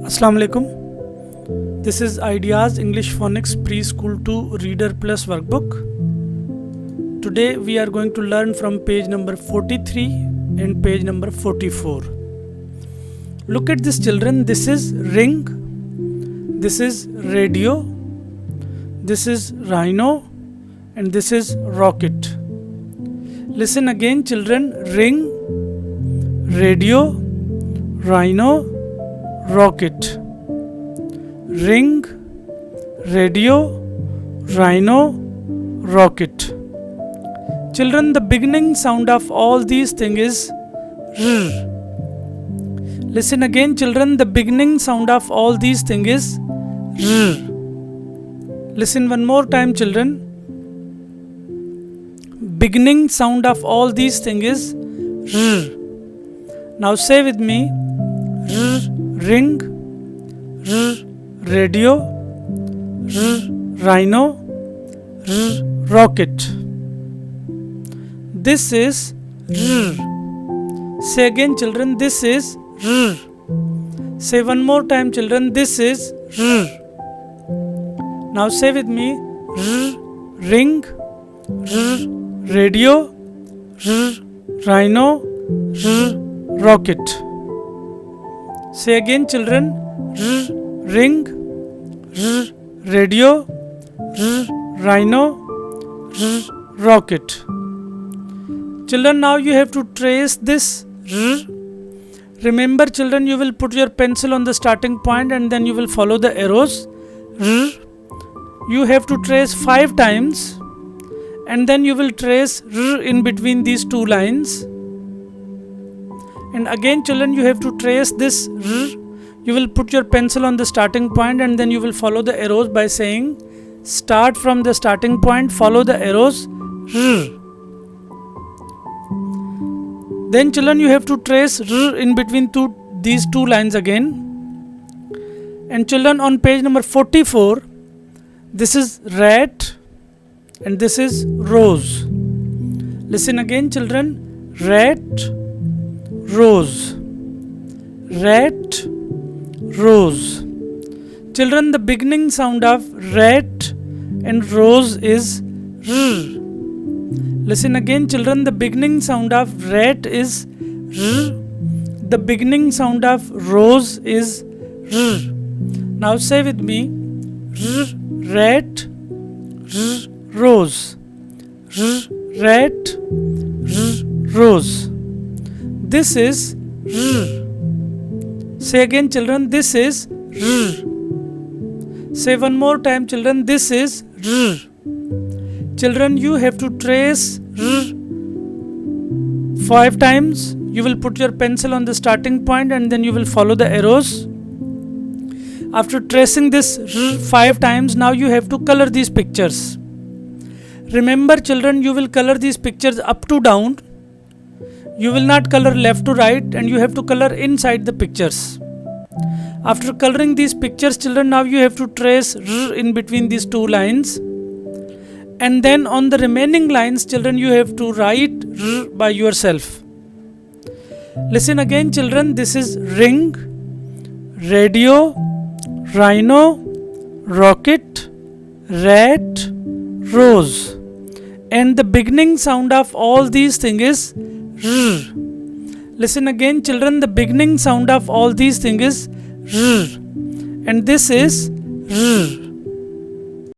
Assalamu alaikum. This is Ideas English Phonics Preschool to Reader Plus workbook. Today we are going to learn from page number 43 and page number 44. Look at this, children. This is ring, this is radio, this is rhino, and this is rocket. Listen again, children. Ring, radio, rhino, rocket. Ring, radio, rhino, rocket. Children, the beginning sound of all these things is r. Listen again, children. The beginning sound of all these things is r. Listen one more time, children. Beginning sound of all these things is r. Now say with me: r, ring, r, radio, r, rhino, r, rocket. This is r. Say again, children. This is r. Say one more time, children. This is r. Now say with me: r, ring, r, radio, r, rhino, r, rocket. Say again, children. R, ring, r, radio, r, rhino, r, rocket. Children, now you have to trace this r. Remember, children, you will put your pencil on the starting point and then you will follow the arrows. R. You have to trace 5 times and then you will trace r in between these two lines. And again, children, you have to trace this r. You will put your pencil on the starting point and then you will follow the arrows by saying, start from the starting point, follow the arrows, r. Then, children, you have to trace r in between these two lines again. And children, on page number 44, this is rat and this is rose. Listen again, children. Rat, rose. Rat, rose. Children, the beginning sound of rat and rose is r. Listen again, children. The beginning sound of rat is r. The beginning sound of rose is r. Now say with me: r, rat, r, rose. R, rat, r, rose. This is r. Say again, children. This is r. Say one more time, children. This is r. Children, you have to trace r 5 times. You will put your pencil on the starting point and then you will follow the arrows. After tracing this r 5 times, now you have to color these pictures. Remember, children, you will color these pictures up to down. You will not color left to right, and you have to color inside the pictures. After coloring these pictures, children, now you have to trace r in between these two lines. And then on the remaining lines, children, you have to write r by yourself. Listen again, children. This is ring, radio, rhino, rocket, rat, rose. And the beginning sound of all these things is r. Listen again, children. The beginning sound of all these things is r. And this is r.